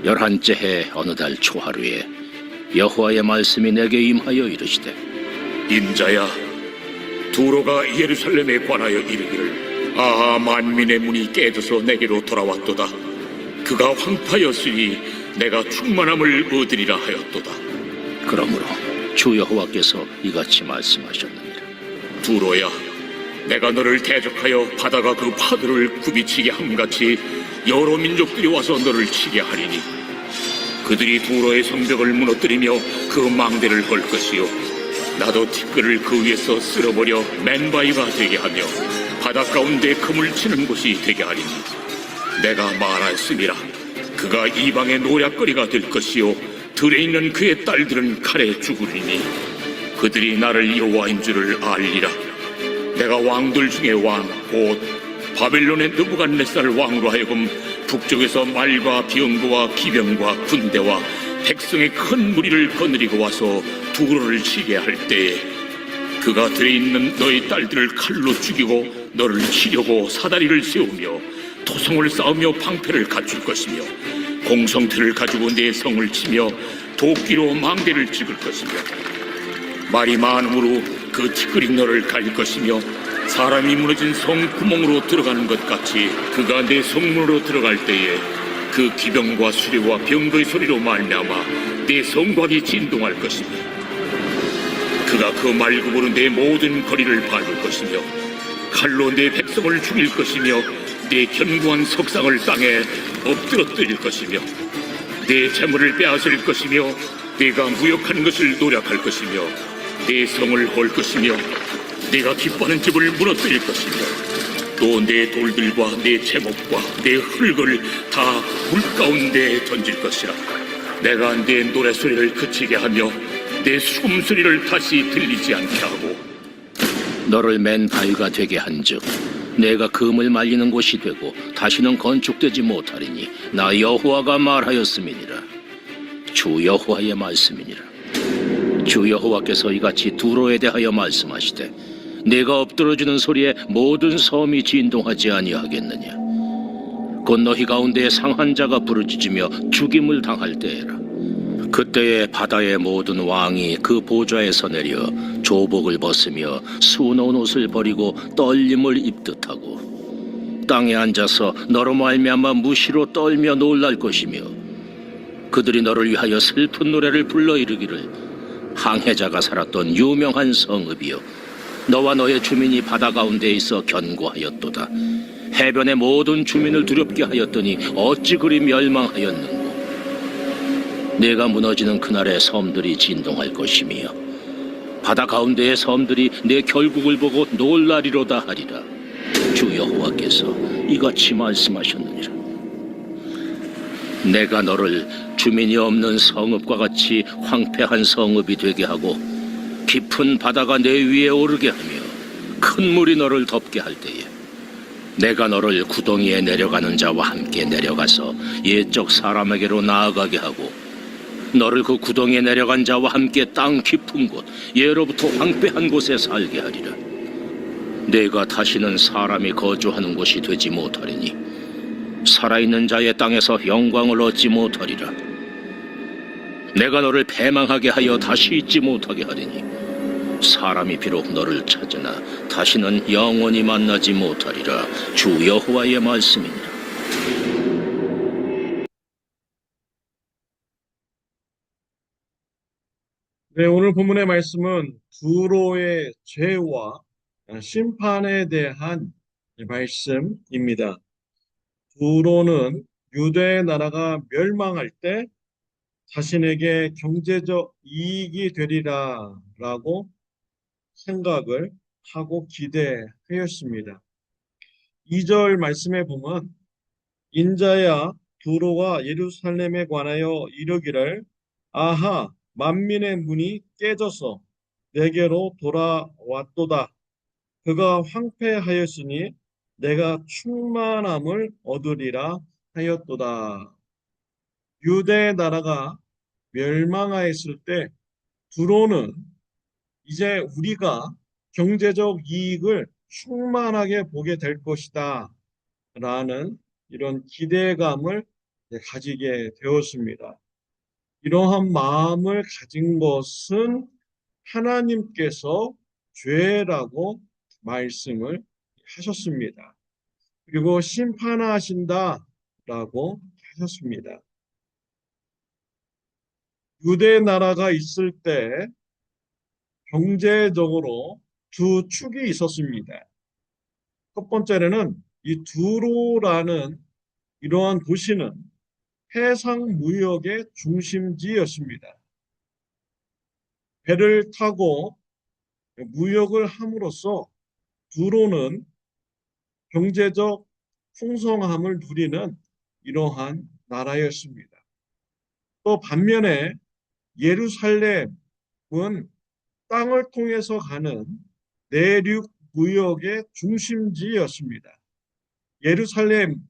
11째 해 어느 달 초하루에 여호와의 말씀이 내게 임하여 이르시되, 인자야, 두로가 예루살렘에 관하여 이르기를, 아하, 만민의 문이 깨져서 내게로 돌아왔도다. 그가 황파였으니 내가 충만함을 얻으리라 하였도다. 그러므로 주 여호와께서 이같이 말씀하셨느니라. 두로야, 내가 너를 대적하여 바다가 그 파도를 굽이치게 함같이 여러 민족들이 와서 너를 치게 하리니, 그들이 두로의 성벽을 무너뜨리며 그 망대를 헐 것이요, 나도 티끌을 그 위에서 쓸어버려 맨바위가 되게 하며 바다 가운데 그물 치는 곳이 되게 하리니, 내가 말하였음이라. 그가 이방의 노략거리가 될 것이요, 들에 있는 그의 딸들은 칼에 죽으리니 그들이 나를 여호와인 줄을 알리라. 내가 왕들 중에 왕, 곧 바벨론의 느부갓네살 왕으로 하여금 북쪽에서 말과 병거와 기병과 군대와 백성의 큰 무리를 거느리고 와서 두로를 치게 할 때에, 그가 들에 있는 너희 딸들을 칼로 죽이고 너를 치려고 사다리를 세우며 토성을 쌓으며 방패를 갖출 것이며, 공성틀을 가지고 내 성을 치며 도끼로 망대를 찍을 것이며, 말이 많음으로 그 티끌이 너를 갈 것이며, 사람이 무너진 성 구멍으로 들어가는 것 같이 그가 내 성문으로 들어갈 때에 그 기병과 수레와 병거의 소리로 말미암아 내 성곽이 진동할 것이며, 그가 그 말굽으로 내 모든 거리를 밟을 것이며, 칼로 내 백성을 죽일 것이며, 내 견고한 석상을 땅에 엎드러뜨릴 것이며, 내 재물을 빼앗을 것이며, 내가 무역한 것을 노략할 것이며, 내 성을 헐 것이며, 내가 기뻐하는 집을 무너뜨릴 것이며, 또 내 돌들과 내 제목과 내 흙을 다 물가운데 던질 것이라. 내가 내 노래소리를 그치게 하며 내 숨소리를 다시 들리지 않게 하고, 너를 맨 바위가 되게 한즉 내가 금을 말리는 곳이 되고 다시는 건축되지 못하리니 나 여호와가 말하였음이니라. 주 여호와의 말씀이니라. 주 여호와께서 이같이 두로에 대하여 말씀하시되, 내가 엎드러지는 소리에 모든 섬이 진동하지 아니하겠느냐. 곧 너희 가운데 상한 자가 부르짖으며 죽임을 당할 때에라. 그때에 바다의 모든 왕이 그 보좌에서 내려 조복을 벗으며 수놓은 옷을 버리고 떨림을 입듯 하고, 땅에 앉아서 너로 말미암아 무시로 떨며 놀랄 것이며, 그들이 너를 위하여 슬픈 노래를 불러 이르기를, 항해자가 살았던 유명한 성읍이여, 너와 너의 주민이 바다 가운데 있어 견고하였도다. 해변의 모든 주민을 두렵게 하였더니 어찌 그리 멸망하였는고. 내가 무너지는 그날에 섬들이 진동할 것이며, 바다 가운데의 섬들이 내 결국을 보고 놀라리로다 하리라. 주 여호와께서 이같이 말씀하셨느니라. 내가 너를 주민이 없는 성읍과 같이 황폐한 성읍이 되게 하고, 깊은 바다가 내 위에 오르게 하며 큰 물이 너를 덮게 할 때에, 내가 너를 구덩이에 내려가는 자와 함께 내려가서 옛적 사람에게로 나아가게 하고, 너를 그 구덩이에 내려간 자와 함께 땅 깊은 곳, 예로부터 황폐한 곳에 살게 하리라. 내가 다시는 사람이 거주하는 곳이 되지 못하리니 살아있는 자의 땅에서 영광을 얻지 못하리라. 내가 너를 패망하게 하여 다시 잊지 못하게 하리니 사람이 비록 너를 찾으나 다시는 영원히 만나지 못하리라. 주 여호와의 말씀이니라. 네, 오늘 본문의 말씀은 두로의 죄와 심판에 대한 말씀입니다. 두로는 유대 나라가 멸망할 때 자신에게 경제적 이익이 되리라라고 생각을 하고 기대하였습니다. 2절 말씀에 보면, 인자야, 두로가 예루살렘에 관하여 이르기를, 아하, 만민의 문이 깨져서 내게로 돌아왔도다. 그가 황폐하였으니 내가 충만함을 얻으리라 하였도다. 유대 나라가 멸망하였을 때 두로는 이제 우리가 경제적 이익을 충만하게 보게 될 것이다 라는 이런 기대감을 가지게 되었습니다. 이러한 마음을 가진 것은 하나님께서 죄라고 말씀을 하셨습니다. 그리고 심판하신다라고 하셨습니다. 유대 나라가 있을 때 경제적으로 두 축이 있었습니다. 첫 번째는 이 두로라는 이러한 도시는 해상 무역의 중심지였습니다. 배를 타고 무역을 함으로써 두로는 경제적 풍성함을 누리는 이러한 나라였습니다. 또 반면에 예루살렘은 땅을 통해서 가는 내륙 무역의 중심지였습니다. 예루살렘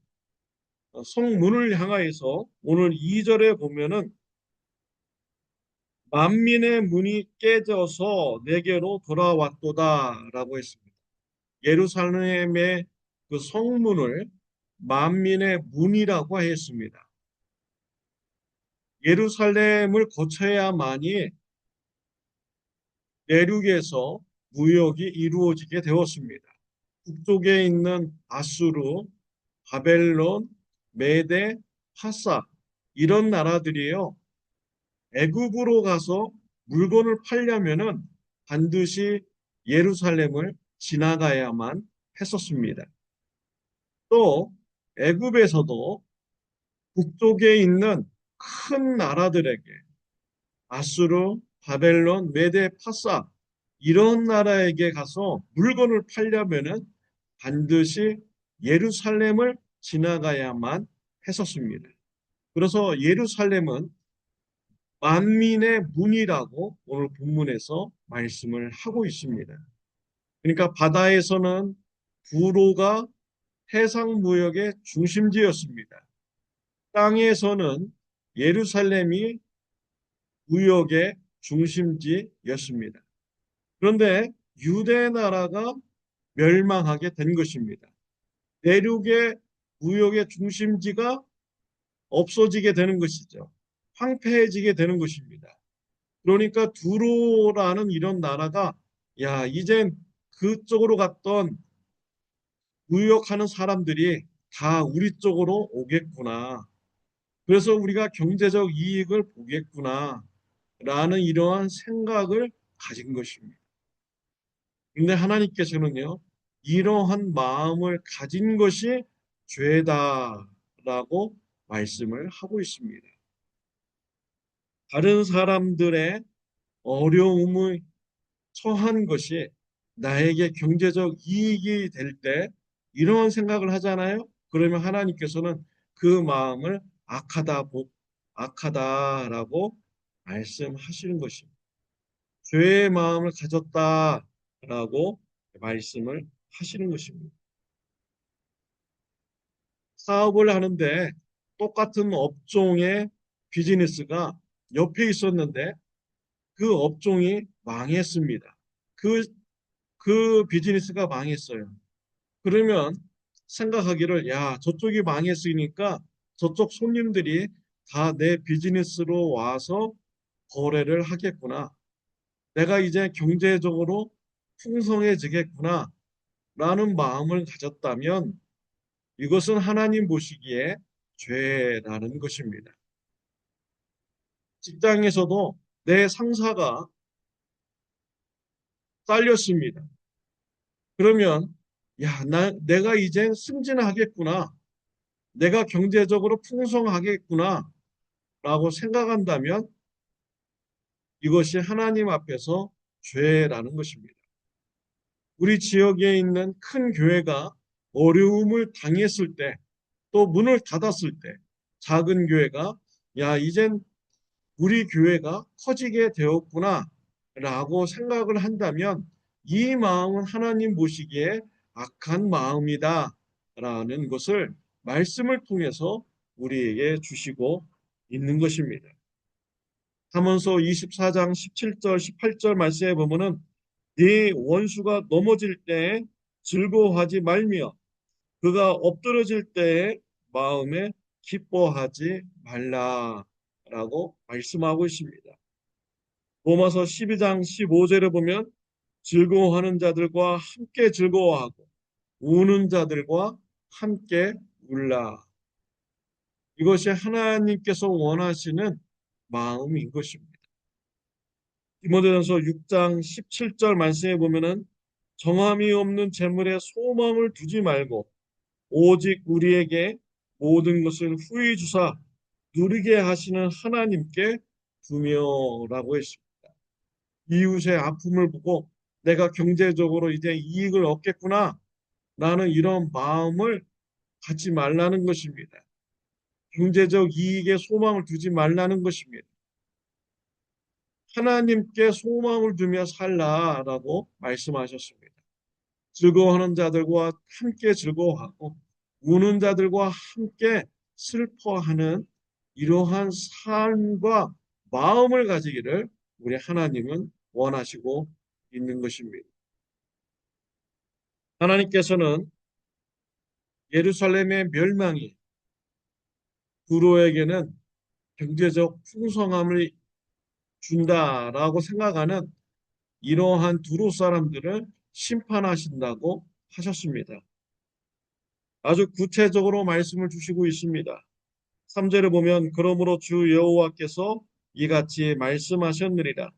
성문을 향하여서 오늘 2절에 보면은 만민의 문이 깨져서 내게로 돌아왔도다라고 했습니다. 예루살렘의 그 성문을 만민의 문이라고 했습니다. 예루살렘을 거쳐야만이 내륙에서 무역이 이루어지게 되었습니다. 북쪽에 있는 아수르, 바벨론, 메데, 파사 이런 나라들이요. 애굽으로 가서 물건을 팔려면은 반드시 예루살렘을 지나가야만 했었습니다. 또 애굽에서도 북쪽에 있는 큰 나라들에게 아수르, 바벨론, 메데, 파사 이런 나라에게 가서 물건을 팔려면은 반드시 예루살렘을 지나가야만 했었습니다. 그래서 예루살렘은 만민의 문이라고 오늘 본문에서 말씀을 하고 있습니다. 그러니까 바다에서는 두로가 해상 무역의 중심지였습니다. 땅에서는 예루살렘이 무역의 중심지였습니다. 그런데 유대 나라가 멸망하게 된 것입니다. 내륙의 무역의 중심지가 없어지게 되는 것이죠. 황폐해지게 되는 것입니다. 그러니까 두로라는 이런 나라가 야, 이젠 그쪽으로 갔던 무역하는 사람들이 다 우리 쪽으로 오겠구나. 그래서 우리가 경제적 이익을 보겠구나. 라는 이러한 생각을 가진 것입니다. 그런데 하나님께서는요, 이러한 마음을 가진 것이 죄다라고 말씀을 하고 있습니다. 다른 사람들의 어려움을 처한 것이 나에게 경제적 이익이 될 때 이런 생각을 하잖아요. 그러면 하나님께서는 그 마음을 악하다라고 말씀하시는 것입니다. 죄의 마음을 가졌다라고 말씀을 하시는 것입니다. 사업을 하는데 똑같은 업종의 비즈니스가 옆에 있었는데 그 업종이 망했습니다. 그 비즈니스가 망했어요. 그러면 생각하기를, 야, 저쪽이 망했으니까 저쪽 손님들이 다 내 비즈니스로 와서 거래를 하겠구나. 내가 이제 경제적으로 풍성해지겠구나. 라는 마음을 가졌다면 이것은 하나님 보시기에 죄라는 것입니다. 직장에서도 내 상사가 잘렸습니다. 그러면 야, 내가 이제 승진하겠구나. 내가 경제적으로 풍성하겠구나. 라고 생각한다면 이것이 하나님 앞에서 죄라는 것입니다. 우리 지역에 있는 큰 교회가 어려움을 당했을 때, 또 문을 닫았을 때, 작은 교회가 야, 이젠 우리 교회가 커지게 되었구나 라고 생각을 한다면 이 마음은 하나님 보시기에 악한 마음이다 라는 것을 말씀을 통해서 우리에게 주시고 있는 것입니다. 잠언서 24장 17절 18절 말씀에 보면은 네 원수가 넘어질 때에 즐거워하지 말며 그가 엎드러질 때에 마음에 기뻐하지 말라라고 말씀하고 있습니다. 로마서 12장 15절에 보면 즐거워하는 자들과 함께 즐거워하고 우는 자들과 함께 울라. 이것이 하나님께서 원하시는 마음인 것입니다. 디모데전서 6장 17절 말씀에 보면은 정함이 없는 재물에 소망을 두지 말고 오직 우리에게 모든 것을 후히 주사 누리게 하시는 하나님께 두며라고 했습니다. 이웃의 아픔을 보고 내가 경제적으로 이제 이익을 얻겠구나 라는 이런 마음을 갖지 말라는 것입니다. 경제적 이익에 소망을 두지 말라는 것입니다. 하나님께 소망을 두며 살라라고 말씀하셨습니다. 즐거워하는 자들과 함께 즐거워하고 우는 자들과 함께 슬퍼하는 이러한 삶과 마음을 가지기를 우리 하나님은 원하시고 있는 것입니다. 하나님께서는 예루살렘의 멸망이 두로에게는 경제적 풍성함을 준다라고 생각하는 이러한 두로 사람들을 심판하신다고 하셨습니다. 아주 구체적으로 말씀을 주시고 있습니다. 3절에 보면 그러므로 주 여호와께서 이같이 말씀하셨느니라.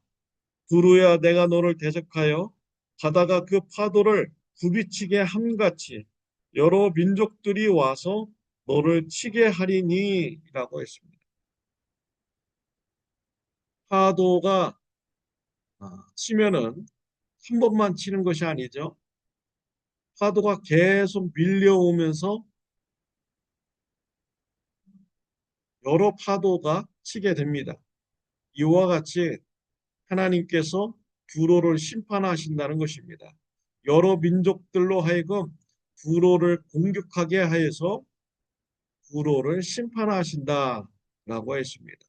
두루야 내가 너를 대적하여 바다가 그 파도를 굽이치게 함같이 여러 민족들이 와서 너를 치게 하리니 라고 했습니다. 파도가 치면은 한 번만 치는 것이 아니죠. 파도가 계속 밀려오면서 여러 파도가 치게 됩니다. 이와 같이 하나님께서 두로를 심판하신다는 것입니다. 여러 민족들로 하여금 두로를 공격하게 하여서 두로를 심판하신다라고 했습니다.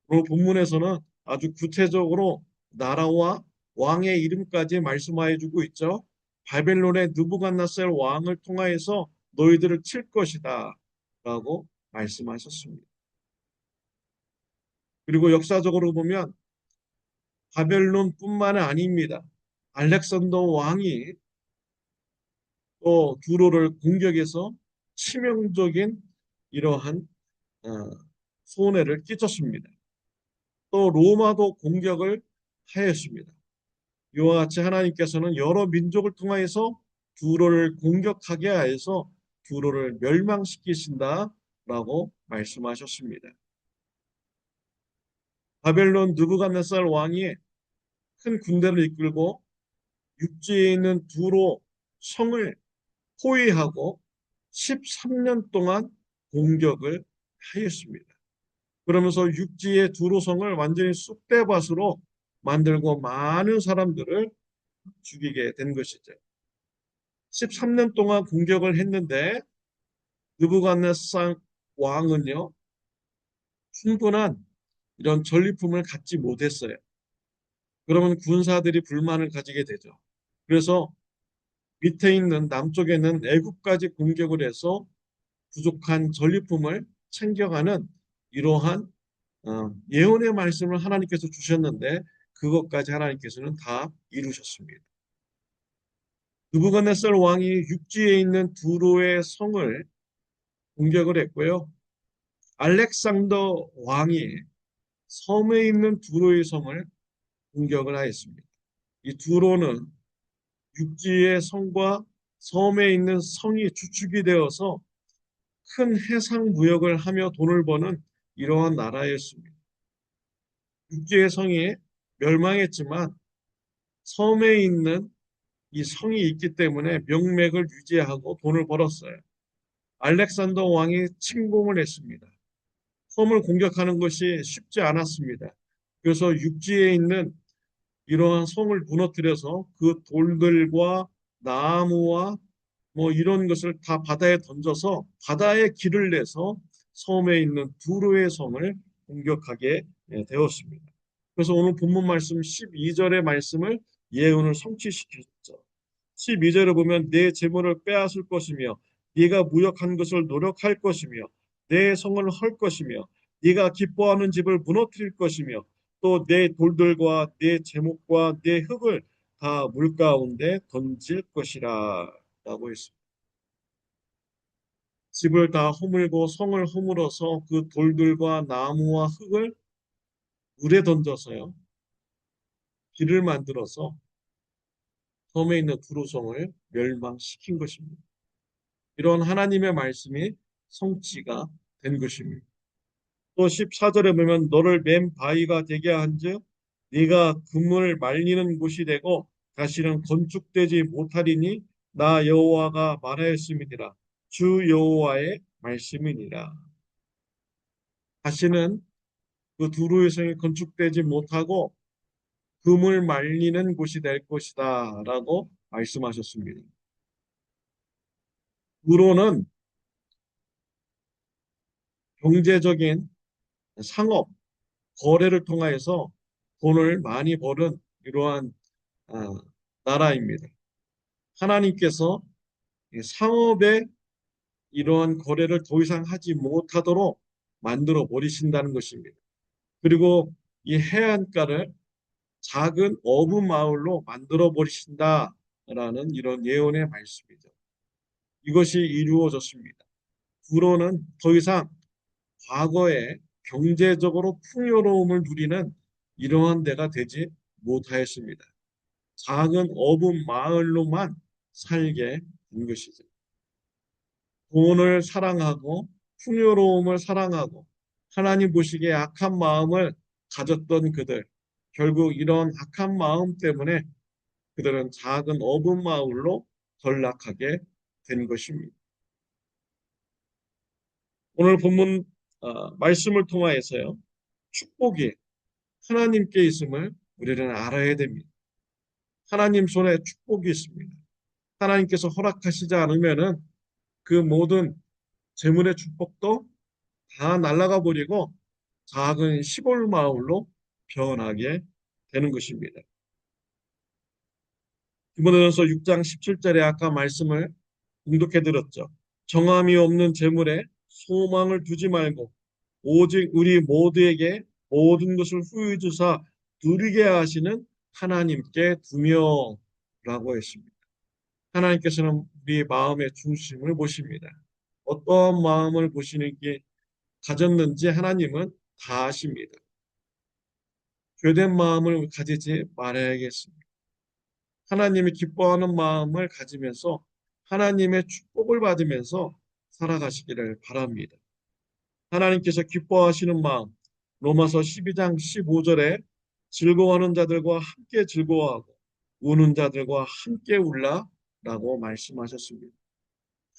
오늘 본문에서는 아주 구체적으로 나라와 왕의 이름까지 말씀하여 주고 있죠. 바벨론의 느부갓네살 왕을 통하여서 너희들을 칠 것이다 라고 말씀하셨습니다. 그리고 역사적으로 보면 바벨론뿐만 아닙니다. 알렉산더 왕이 또 두로를 공격해서 치명적인 이러한 손해를 끼쳤습니다. 또 로마도 공격을 하였습니다. 이와 같이 하나님께서는 여러 민족을 통하여서 두로를 공격하게 하여서 두로를 멸망시키신다라고 말씀하셨습니다. 바벨론 느부갓네살 왕이 큰 군대를 이끌고 육지에 있는 두로 성을 포위하고 13년 동안 공격을 하였습니다. 그러면서 육지의 두로성을 완전히 쑥대밭으로 만들고 많은 사람들을 죽이게 된 것이죠. 13년 동안 공격을 했는데 느부갓네살 왕은요, 충분한 이런 전리품을 갖지 못했어요. 그러면 군사들이 불만을 가지게 되죠. 그래서 밑에 있는 남쪽에 있는 애국까지 공격을 해서 부족한 전리품을 챙겨가는 이러한 예언의 말씀을 하나님께서 주셨는데 그것까지 하나님께서는 다 이루셨습니다. 느부갓네살 왕이 육지에 있는 두로의 성을 공격을 했고요. 알렉산더 왕이 섬에 있는 두로의 성을 공격을 하였습니다. 이 두로는 육지의 성과 섬에 있는 성이 주축이 되어서 큰 해상 무역을 하며 돈을 버는 이러한 나라였습니다. 육지의 성이 멸망했지만 섬에 있는 이 성이 있기 때문에 명맥을 유지하고 돈을 벌었어요. 알렉산더 왕이 침공을 했습니다. 섬을 공격하는 것이 쉽지 않았습니다. 그래서 육지에 있는 이러한 성을 무너뜨려서 그 돌들과 나무와 뭐 이런 것을 다 바다에 던져서 바다에 길을 내서 섬에 있는 두로의 성을 공격하게 되었습니다. 그래서 오늘 본문 말씀 12절의 말씀을 예언을 성취시켰죠. 12절에 보면 내 재물을 빼앗을 것이며 네가 무역한 것을 노력할 것이며 내 성을 헐 것이며 네가 기뻐하는 집을 무너뜨릴 것이며 또 내 돌들과 내 제목과 내 흙을 다 물 가운데 던질 것이라 라고 했습니다. 집을 다 허물고 성을 허물어서 그 돌들과 나무와 흙을 물에 던져서요. 길을 만들어서 섬에 있는 두로성을 멸망시킨 것입니다. 이런 하나님의 말씀이 성취가 된 것입니다. 또 14절에 보면 너를 맨 바위가 되게 한즉 네가 그물을 말리는 곳이 되고 다시는 건축되지 못하리니 나 여호와가 말하였음이니라. 주 여호와의 말씀이니라. 다시는 그 두루의 성이 건축되지 못하고 금을 말리는 곳이 될 것이다 라고 말씀하셨습니다. 두로는 경제적인 상업, 거래를 통하여서 돈을 많이 버는 이러한 아, 나라입니다. 하나님께서 상업의 이러한 거래를 더 이상 하지 못하도록 만들어 버리신다는 것입니다. 그리고 이 해안가를 작은 어부 마을로 만들어 버리신다라는 이런 예언의 말씀이죠. 이것이 이루어졌습니다. 두로는 더 이상 과거에 경제적으로 풍요로움을 누리는 이러한 데가 되지 못하였습니다. 작은 어부 마을로만 살게 된 것이죠. 돈을 사랑하고 풍요로움을 사랑하고 하나님 보시기에 악한 마음을 가졌던 그들, 결국 이런 악한 마음 때문에 그들은 작은 어부 마을로 전락하게 된 것입니다. 오늘 본문 말씀을 통하여서요. 축복이 하나님께 있음을 우리는 알아야 됩니다. 하나님 손에 축복이 있습니다. 하나님께서 허락하시지 않으면은 그 모든 재물의 축복도 다 날아가 버리고 작은 시골 마을로 변하게 되는 것입니다. 디모데전서 6장 17절에 아까 말씀을 공독해 드렸죠. 정함이 없는 재물에 소망을 두지 말고 오직 우리 모두에게 모든 것을 후히 주사 누리게 하시는 하나님께 두며라고 했습니다. 하나님께서는 우리 마음의 중심을 보십니다. 어떠한 마음을 보시는지 가졌는지 하나님은 다 아십니다. 죄된 마음을 가지지 말아야겠습니다. 하나님이 기뻐하는 마음을 가지면서 하나님의 축복을 받으면서 살아가시기를 바랍니다. 하나님께서 기뻐하시는 마음, 로마서 12장 15절에 즐거워하는 자들과 함께 즐거워하고 우는 자들과 함께 울라라고 말씀하셨습니다.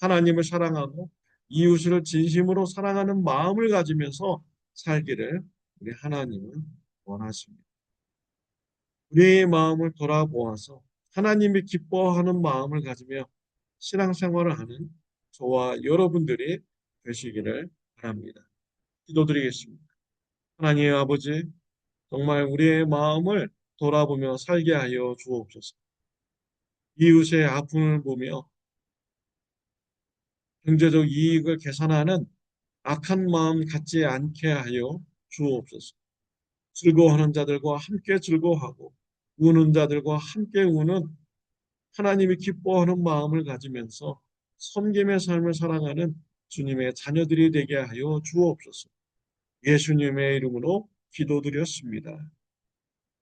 하나님을 사랑하고 이웃을 진심으로 사랑하는 마음을 가지면서 살기를 우리 하나님은 원하십니다. 우리의 마음을 돌아보아서 하나님이 기뻐하는 마음을 가지며 신앙생활을 하는 저와 여러분들이 되시기를 바랍니다. 기도드리겠습니다. 하나님 아버지, 정말 우리의 마음을 돌아보며 살게 하여 주옵소서. 이웃의 아픔을 보며 경제적 이익을 계산하는 악한 마음 갖지 않게 하여 주옵소서. 즐거워하는 자들과 함께 즐거워하고 우는 자들과 함께 우는 하나님이 기뻐하는 마음을 가지면서 섬김의 삶을 살아가는 주님의 자녀들이 되게 하여 주옵소서. 예수님의 이름으로 기도드렸습니다.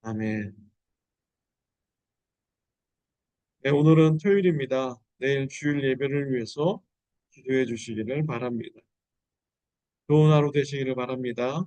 아멘. 네, 오늘은 토요일입니다. 내일 주일 예배를 위해서 기도해 주시기를 바랍니다. 좋은 하루 되시기를 바랍니다.